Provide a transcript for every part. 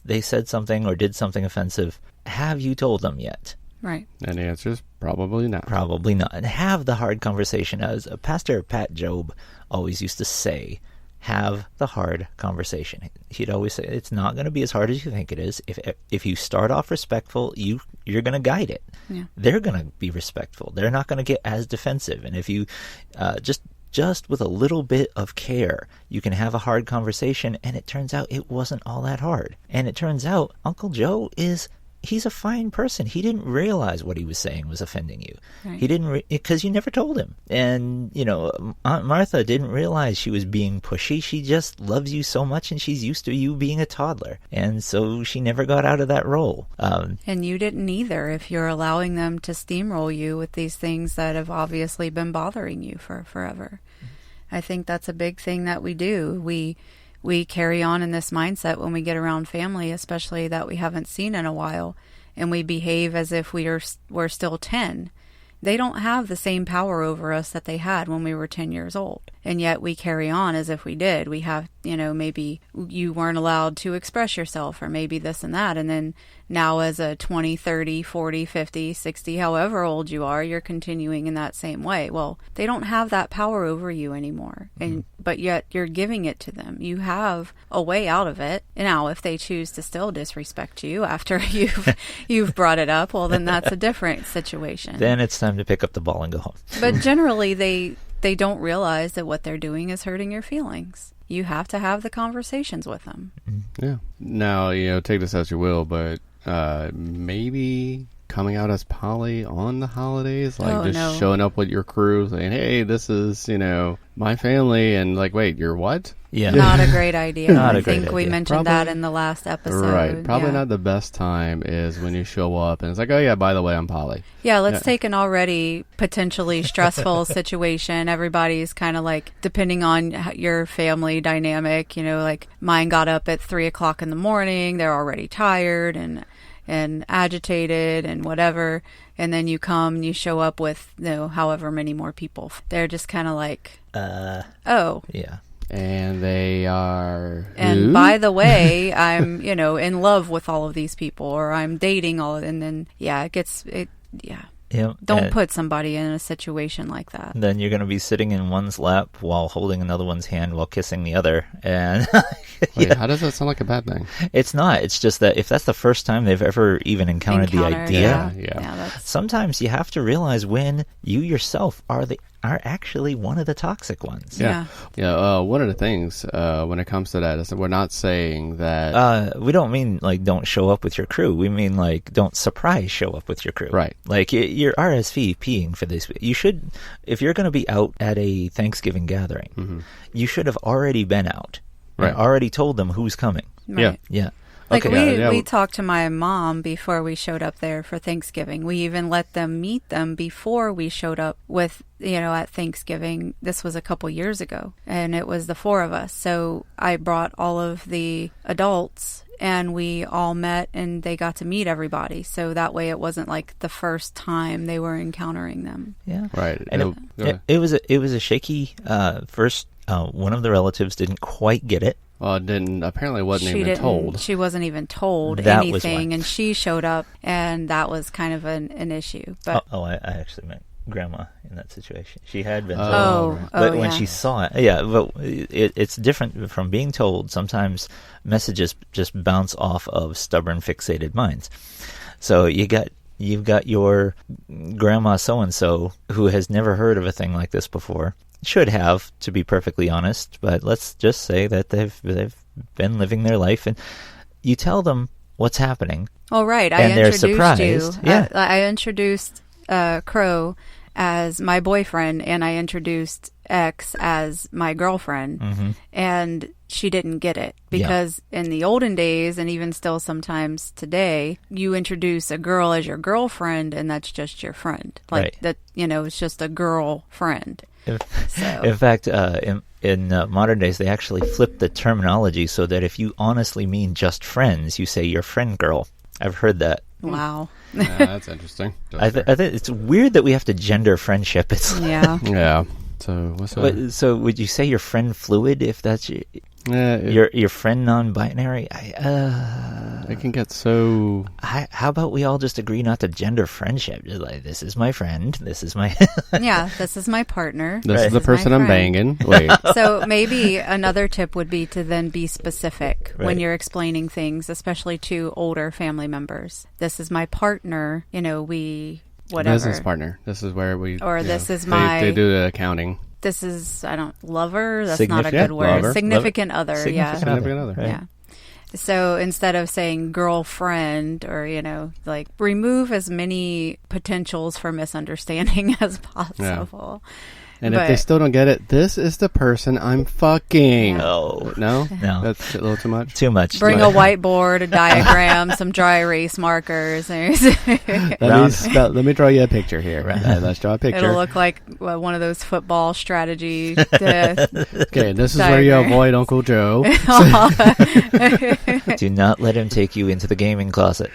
they said something or did something offensive, have you told them yet? Right. And the answer is probably not. Probably not. And have the hard conversation. As Pastor Pat Job always used to say, have the hard conversation. He'd always say, it's not going to be as hard as you think it is. If you start off respectful, you're going to guide it. Yeah. They're going to be respectful. They're not going to get as defensive. And if you just with a little bit of care, you can have a hard conversation, and it turns out it wasn't all that hard. And it turns out Uncle Joe he's a fine person. He didn't realize what he was saying was offending you. Right. He didn't, because you never told him. And, Aunt Martha didn't realize she was being pushy. She just loves you so much, and she's used to you being a toddler. And so she never got out of that role. And you didn't either, if you're allowing them to steamroll you with these things that have obviously been bothering you for forever. I think that's a big thing that we do. We carry on in this mindset when we get around family, especially that we haven't seen in a while, and we behave as if we're still 10. They don't have the same power over us that they had when we were 10 years old. And yet we carry on as if we did. We have, maybe you weren't allowed to express yourself, or maybe this and that. And then now as a 20, 30, 40, 50, 60, however old you are, you're continuing in that same way. Well, they don't have that power over you anymore. But yet you're giving it to them. You have a way out of it. Now, if they choose to still disrespect you after you've brought it up, well, then that's a different situation. Then it's time to pick up the ball and go home. But generally, they don't realize that what they're doing is hurting your feelings. You have to have the conversations with them. Yeah. Now, take this as you will, but maybe coming out as poly on the holidays, showing up with your crew saying, hey, this is, my family, and wait, you're what? Yeah. Not a great idea. I think we mentioned that in the last episode. Right. Probably not the best time is when you show up and it's like, oh yeah, by the way, I'm poly. Yeah, let's take an already potentially stressful situation. Everybody's kind of depending on your family dynamic, mine got up at 3:00 in the morning. They're already tired and agitated and whatever. And then you come and you show up with, however many more people. They're just kind of oh. Yeah. And they are... And by the way, I'm, in love with all of these people, or I'm dating all of them. And then, yeah. Don't put somebody in a situation like that. Then you're going to be sitting in one's lap while holding another one's hand while kissing the other. And Wait, how does that sound like a bad thing? It's not. It's just that if that's the first time they've ever even encountered the idea, sometimes you have to realize when you yourself are actually one of the toxic ones. Yeah. One of the things when it comes to that is that we're not saying that... we don't mean don't show up with your crew. We mean don't surprise show up with your crew. Right. You're RSVPing for this. You should, if you're going to be out at a Thanksgiving gathering, you should have already been out. Right. And already told them who's coming. Right. Yeah. We talked to my mom before we showed up there for Thanksgiving. We even let them meet them before we showed up with, at Thanksgiving. This was a couple years ago, and it was the 4 of us. So I brought all of the adults, and we all met, and they got to meet everybody. So that way it wasn't the first time they were encountering them. Yeah. Right. And it was a shaky first. One of the relatives didn't quite get it. Well, apparently wasn't even told. She wasn't even told That anything, and she showed up, and that was kind of an issue. But I actually meant Grandma in that situation. She had been told. But when she saw it, but it's different from being told. Sometimes messages just bounce off of stubborn, fixated minds. So you've got your grandma so-and-so who has never heard of a thing like this before. Should have, to be perfectly honest, but let's just say that they've been living their life, and you tell them what's happening. Oh, right. And they're surprised. You. Yeah. I introduced Crow as my boyfriend, and I introduced X as my girlfriend, and she didn't get it because in the olden days, and even still sometimes today, you introduce a girl as your girlfriend, and that's just your friend. That, it's just a girlfriend. In fact, in modern days, they actually flip the terminology so that if you honestly mean just friends, you say your friend girl. I've heard that. Wow. That's interesting. I think it's weird that we have to gender friendship. Yeah. So what's that? So would you say your friend fluid if that's your friend non-binary? It can get so... How about we all just agree not to gender friendship? Just like, this is my friend, this is my... Yeah, this is my partner. This is the person I'm banging. Wait. So maybe another tip would be to then be specific when you're explaining things, especially to older family members. This is my partner, we... whatever. Business partner. This is where we... Or this is my... They do the accounting. This is, lover? That's not a good word. Lover. Significant other, Significant other. Right. Yeah. So instead of saying girlfriend or, remove as many potentials for misunderstanding as possible. Yeah. And if they still don't get it, this is the person I'm fucking. No. No? That's a little too much? Too much. Bring a whiteboard, a diagram, some dry erase markers. Let me draw you a picture here. Let's draw a picture. It'll look like one of those football strategy. Okay, this is where you avoid Uncle Joe. Do not let him take you into the gaming closet.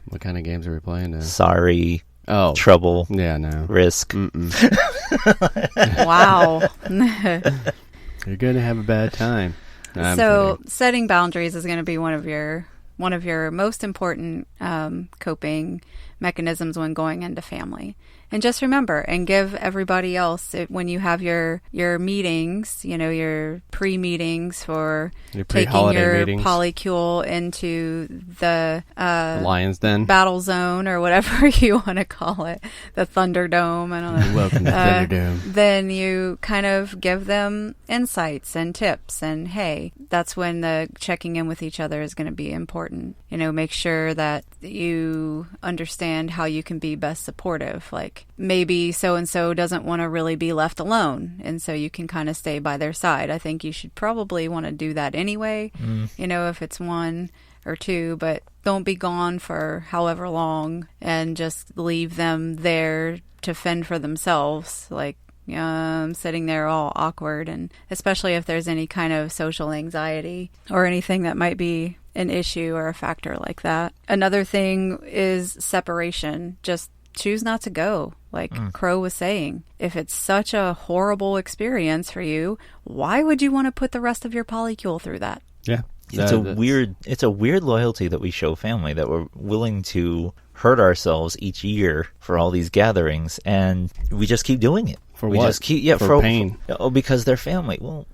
What kind of games are we playing now? Sorry. Oh. Trouble. Yeah, no. Risk. Wow. You're going to have a bad time. So setting boundaries is going to be one of your most important coping mechanisms when going into family. And just remember and give everybody else, when you have your meetings, your pre-meetings for taking your meetings. polycule into the Lion's Den, battle zone, or whatever you want to call it, the Thunderdome. I don't know. Welcome to Thunderdome. Then you kind of give them insights and tips, and hey, that's when the checking in with each other is going to be important. Make sure that you understand how you can be best supportive. Like, maybe so-and-so doesn't want to really be left alone, and so you can kind of stay by their side. I think you should probably want to do that anyway, if it's 1 or 2, but don't be gone for however long and just leave them there to fend for themselves. Like, sitting there all awkward, and especially if there's any kind of social anxiety or anything that might be an issue or a factor like that. Another thing is separation. Just choose not to go. Like Crow was saying, if it's such a horrible experience for you, why would you want to put the rest of your polycule through that? Yeah. It's a weird loyalty that we show family, that we're willing to hurt ourselves each year for all these gatherings, and we just keep doing it. For what? For pain. Because they're family. Well,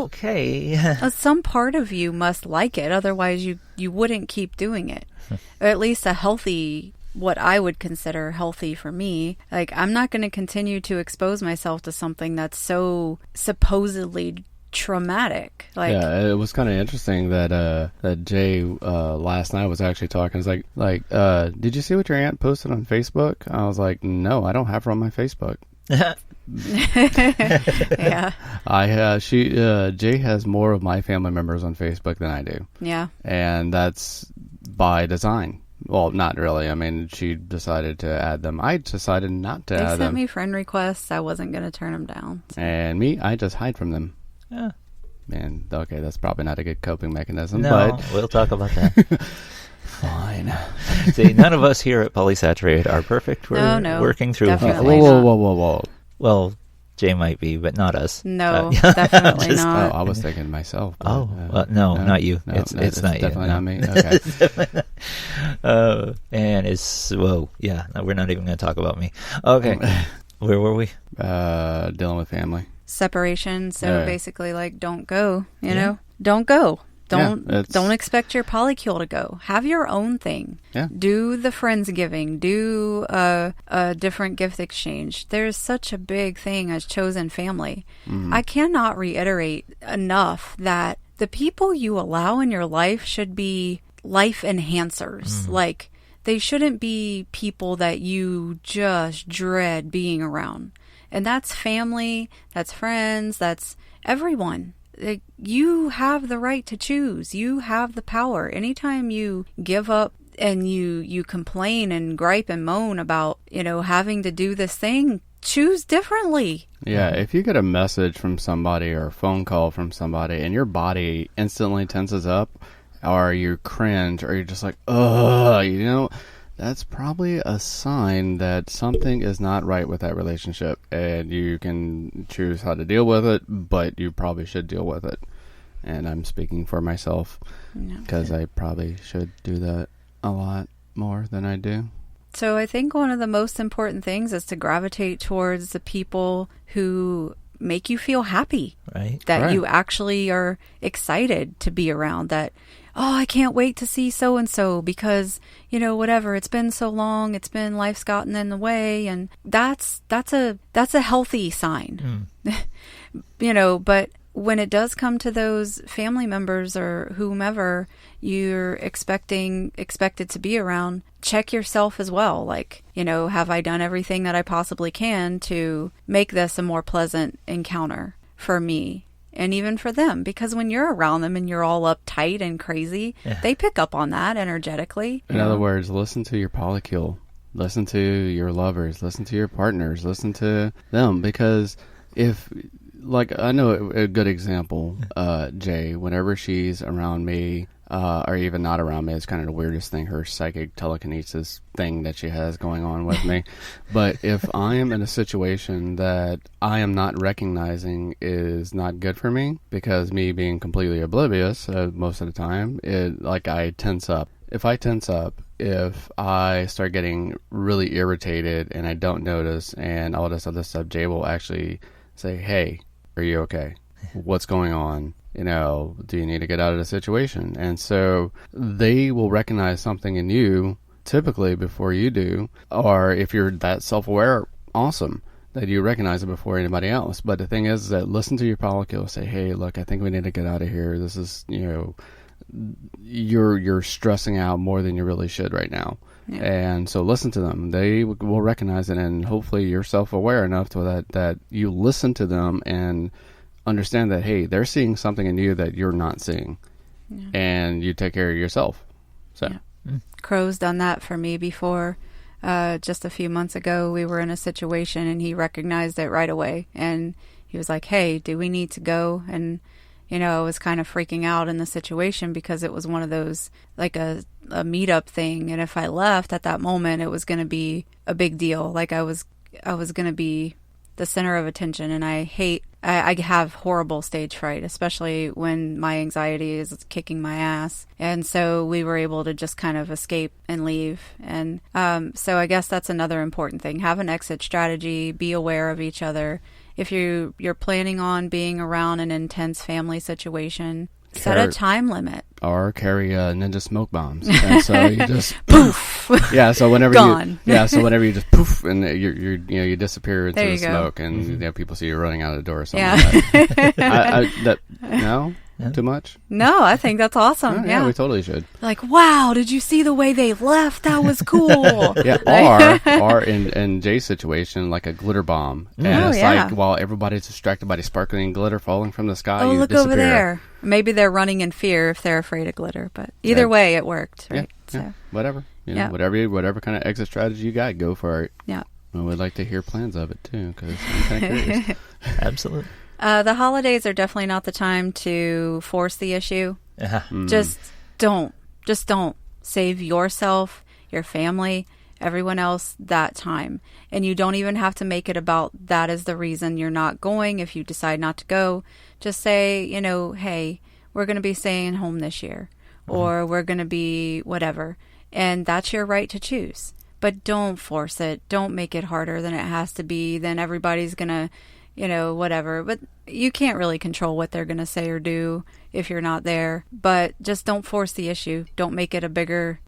okay. Some part of you must like it, otherwise you wouldn't keep doing it. Or at least a healthy, what I would consider healthy for me. Like, I'm not going to continue to expose myself to something that's so supposedly traumatic. Like, yeah, it was kind of interesting that Jay last night was actually talking. It's like, did you see what your aunt posted on Facebook? I was like, no, I don't have her on my Facebook. Yeah. Jay has more of my family members on Facebook than I do. Yeah. And that's by design. Well, not really. I mean, she decided to add them. I decided not to add them. They sent me friend requests. I wasn't going to turn them down. So. And me, I just hide from them. Yeah. And okay, that's probably not a good coping mechanism. No, but we'll talk about that. Fine. See, none of us here at Polysaturated are perfect. We're working through. Whoa. Well, Jay might be, but not us. No, definitely not. Oh, I was thinking myself. But, no, not you. No, it's not you. Definitely not me. Okay. We're not even going to talk about me. Okay. Where were we? Dealing with family. Separation. So basically, like, don't go. Don't go. Don't expect your polycule to go. Have your own thing. Yeah. Do the Friendsgiving. Do a different gift exchange. There's such a big thing as chosen family. I cannot reiterate enough that the people you allow in your life should be life enhancers. Like, they shouldn't be people that you just dread being around. And that's family, that's friends, that's everyone. You have the right to choose. You have the power. Anytime you give up and you complain and gripe and moan about, having to do this thing, choose differently. Yeah, if you get a message from somebody or a phone call from somebody and your body instantly tenses up, or you cringe, or you're just like, ugh, that's probably a sign that something is not right with that relationship, and you can choose how to deal with it, but you probably should deal with it. And I'm speaking for myself because I probably should do that a lot more than I do. So I think one of the most important things is to gravitate towards the people who make you feel happy. Right. That you actually are excited to be around. That, oh, I can't wait to see so-and-so because, whatever, it's been so long, life's gotten in the way. And that's a healthy sign. But when it does come to those family members or whomever you're expected to be around, check yourself as well. Like, have I done everything that I possibly can to make this a more pleasant encounter for me and even for them? Because when you're around them and you're all uptight and crazy, they pick up on that energetically. In other words, listen to your polycule. Listen to your lovers. Listen to your partners. Listen to them. Because like, I know a good example, Jay, whenever she's around me, or even not around me, it's kind of the weirdest thing, her psychic telekinesis thing that she has going on with me. But if I am in a situation that I am not recognizing is not good for me, because me being completely oblivious most of the time, I tense up. If I tense up, if I start getting really irritated and I don't notice and all this other stuff, Jay will actually say, hey, are you okay? What's going on? Do you need to get out of the situation? And so they will recognize something in you typically before you do, or if you're that self-aware, awesome, that you recognize it before anybody else. But the thing is that listen to your polycule, say, hey, look, I think we need to get out of here. This is, you're stressing out more than you really should right now. Yeah. And so listen to them. They will recognize it, and hopefully you're self-aware enough to that you listen to them and understand that, hey, they're seeing something in you that you're not seeing. Yeah. And you take care of yourself. So Crow's done that for me before. Just a few months ago, we were in a situation and he recognized it right away. And he was like, hey, do we need to go? And I was kind of freaking out in the situation because it was one of those, like a meetup thing. And if I left at that moment, it was going to be a big deal. Like I was going to be the center of attention. And I have horrible stage fright, especially when my anxiety is kicking my ass. And so we were able to just kind of escape and leave. And so I guess that's another important thing. Have an exit strategy. Be aware of each other. If you're planning on being around an intense family situation, set a time limit. Or carry ninja smoke bombs. And so you just poof. Yeah. So whenever whenever you just poof and you disappear into the smoke, and people see you running out of the door or something. Yeah. Like that. No. Yeah. Too much? No, I think that's awesome. Oh, yeah, we totally should. Like, wow, did you see the way they left? That was cool. Yeah, or in Jay's situation, like a glitter bomb. And like while everybody's distracted by the sparkling glitter falling from the sky, you look disappear. Over there. Maybe they're running in fear if they're afraid of glitter, but either way, it worked. Right? Whatever. Whatever kind of exit strategy you got, go for it. Yeah. And we'd like to hear plans of it too, because I'm kind of curious. Absolutely. The holidays are definitely not the time to force the issue. Just don't. Save yourself, your family, everyone else that time. And you don't even have to make it about that is the reason you're not going. If you decide not to go, just say, hey, we're going to be staying home this year, or we're going to be whatever. And that's your right to choose. But don't force it. Don't make it harder than it has to be. Then everybody's going to whatever. But you can't really control what they're going to say or do if you're not there. But just don't force the issue. Don't make it a bigger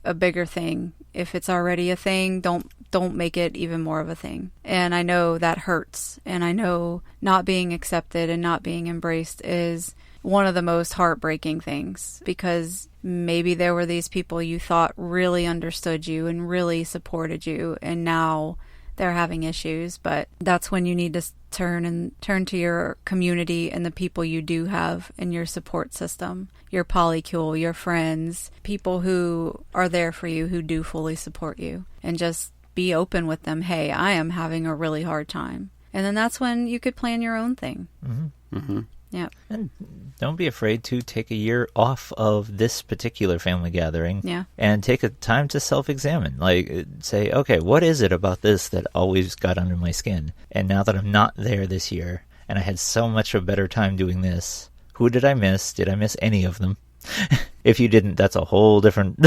thing. If it's already a thing, don't make it even more of a thing. And I know that hurts. And I know not being accepted and not being embraced is one of the most heartbreaking things, because maybe there were these people you thought really understood you and really supported you, and now they're having issues. But that's when you need to turn to your community and the people you do have in your support system, your polycule, your friends, people who are there for you, who do fully support you, and just be open with them. Hey, I am having a really hard time. And then that's when you could plan your own thing. Mm-hmm. Mm-hmm. Yeah. And don't be afraid to take a year off of this particular family gathering. Yeah. And take a time to self-examine. Like, say, okay, what is it about this that always got under my skin? And now that I'm not there this year, and I had so much a better time doing this, Who did I miss? Did I miss any of them? If you didn't, that's a whole different